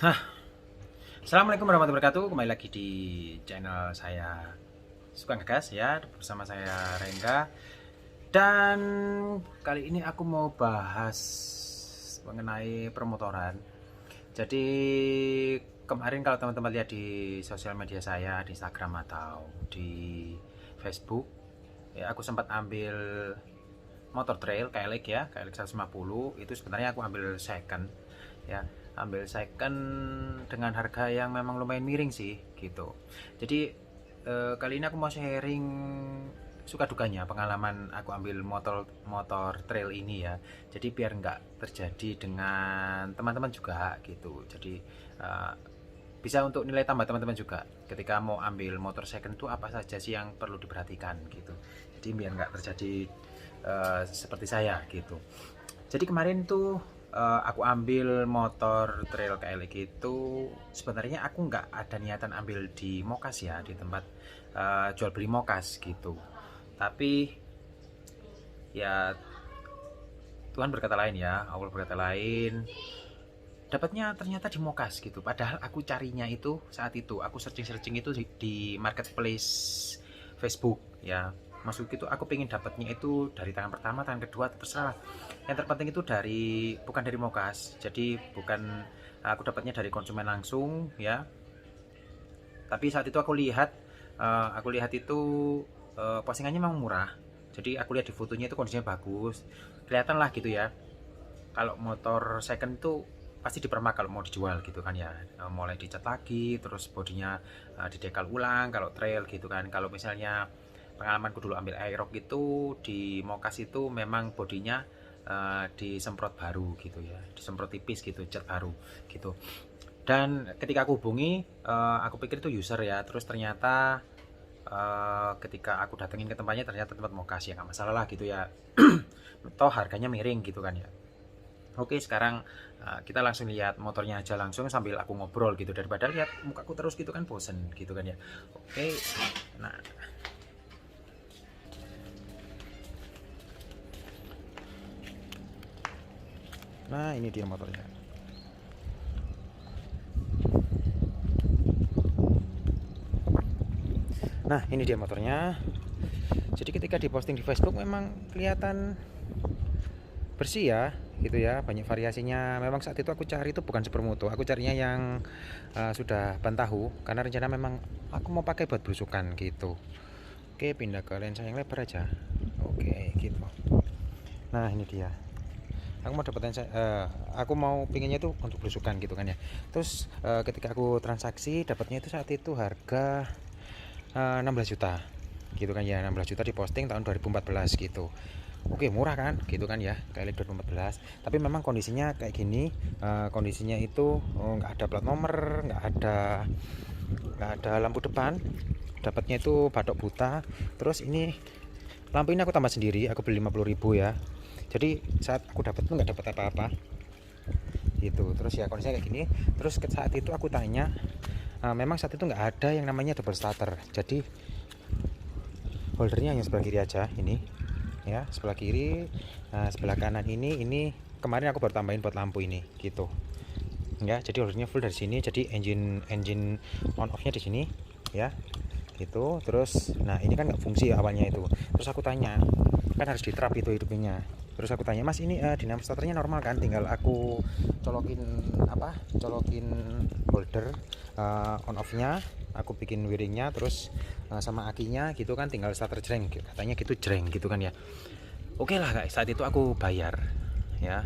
Hah, Assalamualaikum warahmatullahi wabarakatuh. Kembali lagi di channel saya Suka Ngegas ya, bersama saya Rengga. Dan kali ini aku mau bahas mengenai permotoran. Jadi kemarin kalau teman-teman lihat di sosial media saya, di Instagram atau di Facebook, ya aku sempat ambil motor trail KLX ya, KLX 150. Itu sebenarnya aku ambil second ya, ambil second dengan harga yang memang lumayan miring sih gitu. Jadi kali ini aku mau sharing suka dukanya pengalaman aku ambil motor motor trail ini ya. Jadi biar nggak terjadi dengan teman-teman juga gitu. Jadi eh, bisa untuk nilai tambah teman-teman juga ketika mau ambil motor second tuh apa saja sih yang perlu diperhatikan gitu. Jadi biar nggak terjadi seperti saya gitu. Jadi kemarin tuh aku ambil motor trail KLX itu sebenarnya aku nggak ada niatan ambil di Mokas ya, di tempat jual beli Mokas gitu. Tapi ya Tuhan berkata lain ya, Allah berkata lain. Dapatnya ternyata di Mokas gitu. Padahal aku carinya itu saat itu aku searching-searching itu di marketplace Facebook ya. Masuk itu aku pengen dapatnya itu dari tangan pertama, tangan kedua, terserah. Yang terpenting itu bukan dari Mokas. Jadi bukan aku dapatnya dari konsumen langsung ya. Tapi saat itu aku lihat itu postingannya memang murah. Jadi aku lihat di fotonya itu kondisinya bagus. Kelihatan lah gitu ya, kalau motor second tuh pasti dipermak kalau mau dijual gitu kan ya. Mulai dicat lagi, terus bodinya didekal ulang kalau trail gitu kan. Kalau misalnya pengalamanku dulu ambil aerox gitu di Mokas itu memang bodinya disemprot baru gitu ya, disemprot tipis gitu, cat baru gitu. Dan ketika aku hubungi, aku pikir itu user ya, terus ternyata ketika aku datengin ke tempatnya ternyata tempat Mokas, ya nggak masalah lah gitu ya. Toh harganya miring gitu kan ya. Oke, sekarang kita langsung lihat motornya aja langsung sambil aku ngobrol gitu, daripada lihat mukaku terus gitu kan bosen gitu kan ya. Oke, nah, ini dia motornya. Nah, ini dia motornya. Jadi ketika diposting di Facebook memang kelihatan bersih ya gitu ya, banyak variasinya. Memang saat itu aku cari itu bukan supermoto, aku carinya yang sudah ban tahu karena rencana memang aku mau pakai buat belusukan gitu. Oke, pindah ke lensa yang lebar aja. Oke gitu. Nah ini dia, aku mau dapat lensa, aku mau pinginnya tuh untuk belusukan gitu kan ya. Terus ketika aku transaksi dapatnya itu saat itu harga 16 juta gitu kan ya. 16 juta diposting tahun 2014 gitu. Oke, murah kan gitu kan ya, kayak 2014. Tapi memang kondisinya kayak gini, kondisinya itu nggak ada plat nomor, nggak ada lampu depan. Dapatnya itu batok buta. Terus ini lampu ini aku tambah sendiri, aku beli 50.000 ya. Jadi saat aku dapat tuh nggak dapat apa-apa gitu. Terus ya kondisinya kayak gini. Terus saat itu aku tanya, memang saat itu nggak ada yang namanya double starter. Jadi holdernya hanya sebelah kiri aja ini ya, sebelah kiri. Nah, sebelah kanan ini kemarin aku baru tambahin buat lampu ini gitu ya. Jadi holdernya full dari sini, jadi engine engine on off nya di sini ya gitu. Terus nah ini kan nggak fungsi awalnya itu. Terus aku tanya, kan harus diterap itu hidupnya. Terus aku tanya, mas ini dinamo starternya normal kan, tinggal aku colokin holder on off nya, aku bikin wiringnya, terus sama akinya gitu kan, tinggal starter jreng katanya gitu, jreng gitu kan ya. Oke lah guys, saat itu aku bayar ya,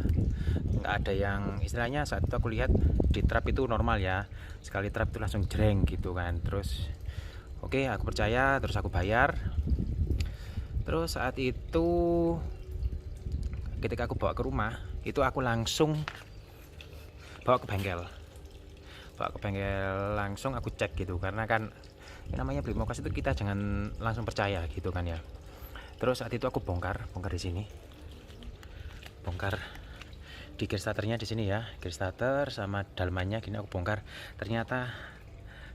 nggak ada yang istilahnya. Saat itu aku lihat di trap itu normal ya, sekali trap itu langsung jreng gitu kan. Terus oke, aku percaya, terus aku bayar. Terus saat itu ketika aku bawa ke rumah itu aku langsung bawa ke bengkel langsung aku cek gitu, karena kan namanya beli mokas itu kita jangan langsung percaya gitu kan ya. Terus saat itu aku bongkar di sini, bongkar di gear starternya di sini ya, gear starter sama dalmannya gini aku bongkar. Ternyata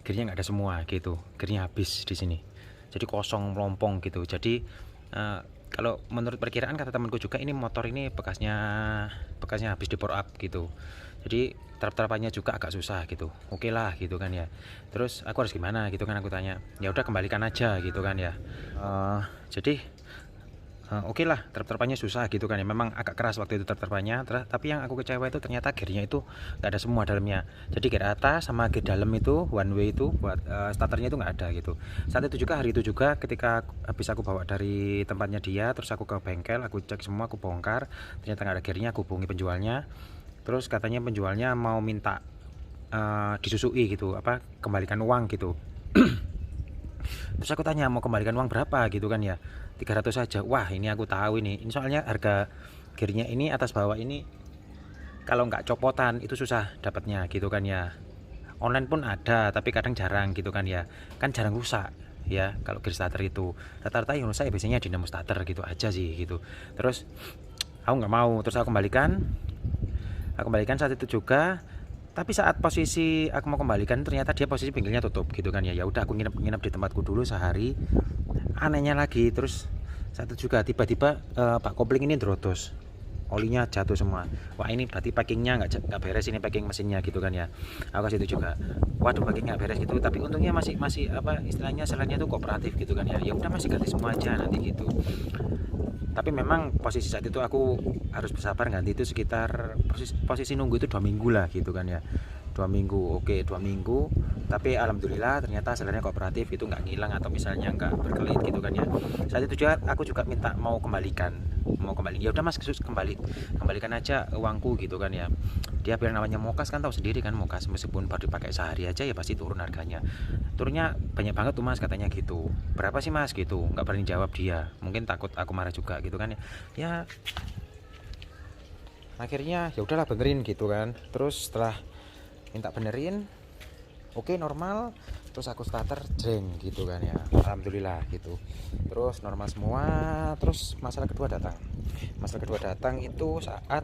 gearnya nggak ada semua gitu, gearnya habis di sini, jadi kosong melompong gitu. Jadi kalau menurut perkiraan kata temanku juga, ini motor ini bekasnya habis di power up gitu. Jadi terap-terapannya juga agak susah gitu. Oke lah gitu kan ya. Terus aku harus gimana gitu kan, aku tanya. Ya udah kembalikan aja gitu kan ya. Jadi oke lah, terap-terapannya susah gitu kan ya. Memang agak keras waktu itu terap-terapannya. Tapi yang aku kecewa itu ternyata gearnya itu nggak ada semua dalamnya. Jadi gear atas sama gear dalam itu one way itu buat starternya itu nggak ada gitu. Saat itu juga, hari itu juga, ketika habis aku bawa dari tempatnya dia, terus aku ke bengkel, aku cek semua, aku bongkar, ternyata nggak ada gearnya. Aku hubungi penjualnya, terus katanya penjualnya mau minta disusui gitu, apa, kembalikan uang gitu. Terus aku tanya mau kembalikan uang berapa gitu kan ya, 300 saja. Wah ini aku tahu ini soalnya harga gearnya ini atas bawah ini kalau nggak copotan itu susah dapatnya gitu kan ya. Online pun ada tapi kadang jarang gitu kan ya, kan jarang rusak ya. Kalau gear starter itu rata-rata yang rusak ya biasanya dinamo starter gitu aja sih gitu. Terus aku nggak mau, terus aku kembalikan saat itu juga. Tapi saat posisi aku mau kembalikan ternyata dia posisi bengkelnya tutup gitu kan ya. Ya udah aku nginep di tempatku dulu sehari. Anehnya lagi, terus saat itu juga tiba-tiba pak kopling ini drotos, olinya jatuh semua. Wah ini berarti packingnya nggak beres, ini packing mesinnya gitu kan ya. Aku kasih itu juga, waduh packing nggak beres gitu. Tapi untungnya masih apa istilahnya, selainnya tuh kooperatif gitu kan ya. Ya udah masih ganti semua aja nanti gitu. Tapi memang posisi saat itu aku harus bersabar ganti itu sekitar posisi nunggu itu 2 minggu lah gitu kan ya. 2 minggu, oke 2 minggu. Tapi alhamdulillah ternyata selernya kooperatif, itu nggak ngilang atau misalnya nggak berkelit gitu kan ya. Saat itu juga aku juga minta mau kembalikan. Ya udah mas, kembalikan aja uangku gitu kan ya. Dia bilang namanya mokas kan, tahu sendiri kan mokas, meskipun baru dipakai sehari aja ya pasti turun harganya. Turunnya banyak banget tuh mas katanya gitu. Berapa sih mas gitu, nggak berani jawab dia, mungkin takut aku marah juga gitu kan ya. Ya akhirnya ya udahlah benerin gitu kan. Terus setelah minta benerin, oke normal, terus aku starter jreng gitu kan ya, alhamdulillah gitu. Terus normal semua. Terus masalah kedua datang itu saat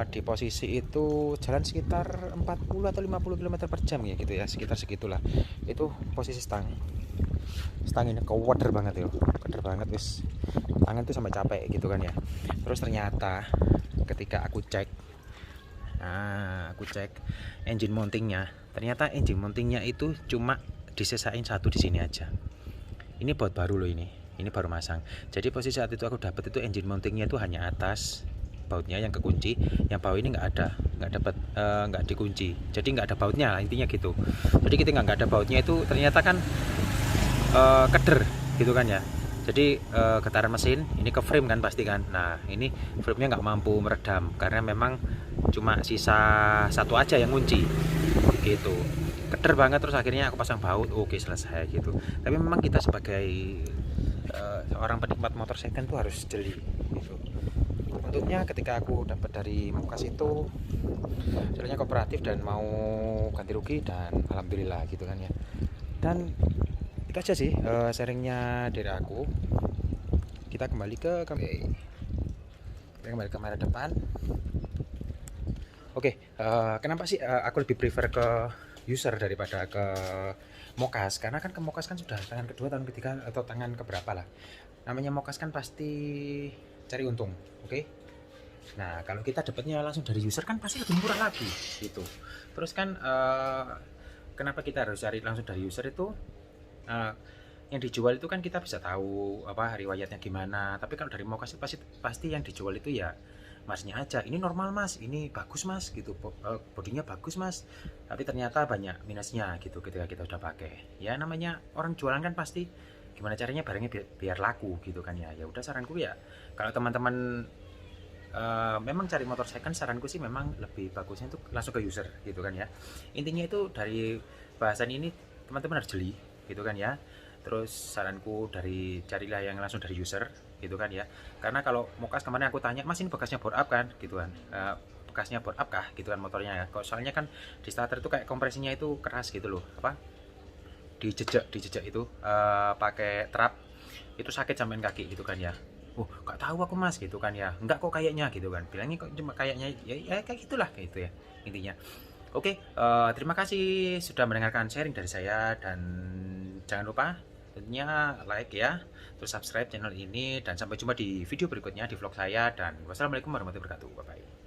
di posisi itu jalan sekitar 40 atau 50 km per jam ya gitu ya, sekitar segitulah. Itu posisi stang ini keweder banget wis, tangan tuh sampai capek gitu kan ya. Terus ternyata ketika aku cek engine mountingnya, ternyata engine mountingnya itu cuma disisain satu di sini aja. Ini baut baru loh, ini baru masang. Jadi posisi saat itu aku dapat itu engine mountingnya itu hanya atas bautnya yang kekunci, yang bawah ini nggak dikunci, jadi nggak ada bautnya lah, intinya gitu. Jadi kita nggak ada bautnya itu ternyata kan keder gitu kan ya. Jadi getaran mesin ini ke frame kan pasti kan. Nah ini frame-nya nggak mampu meredam karena memang cuma sisa satu aja yang kunci gitu. Keder banget. Terus akhirnya aku pasang baut, oke selesai gitu. Tapi memang kita sebagai seorang penikmat motor second tuh harus jeli gitu. Untungnya ketika aku dapat dari Mokas itu sebenarnya kooperatif dan mau ganti rugi, dan alhamdulillah gitu kan ya. Dan itu aja sih sharingnya dari aku. Kita kembali ke kamera depan. Oke, kenapa sih aku lebih prefer ke user daripada ke Mokas? Karena kan ke Mokas kan sudah tangan kedua, tangan ketiga, atau tangan keberapa lah. Namanya Mokas kan pasti cari untung, oke? Nah kalau kita dapatnya langsung dari user kan pasti lebih murah lagi gitu. Terus kan kenapa kita harus cari langsung dari user itu? Yang dijual itu kan kita bisa tahu apa riwayatnya gimana. Tapi kalau dari Mokas pasti yang dijual itu ya masnya aja, ini normal mas, ini bagus mas gitu, bodinya bagus mas, tapi ternyata banyak minusnya gitu ketika kita udah pakai. Ya namanya orang jualan kan pasti gimana caranya barangnya biar laku gitu kan ya. Ya udah saranku ya, kalau teman-teman memang cari motor second, saranku sih memang lebih bagusnya itu langsung ke user gitu kan ya. Intinya itu dari bahasan ini teman-teman harus jeli gitu kan ya. Terus saranku carilah yang langsung dari user gitu kan ya. Karena kalau Mokas kemarin aku tanya, mas ini bekasnya bore up kan gitu kan, bekasnya bore up kah gitu kan motornya ya. Kok soalnya kan di starter itu kayak kompresinya itu keras gitu loh, apa dijejak itu pakai trap itu sakit sampein kaki gitu kan ya. Gak tahu aku mas gitu kan ya, enggak kok kayaknya gitu kan, bilangnya kok cuma kayaknya, ya kayak gitulah kayak gitu ya intinya. Oke, terima kasih sudah mendengarkan sharing dari saya, dan jangan lupa tentunya like ya, terus subscribe channel ini, dan sampai jumpa di video berikutnya di vlog saya, dan wassalamualaikum warahmatullahi wabarakatuh. Bye bye.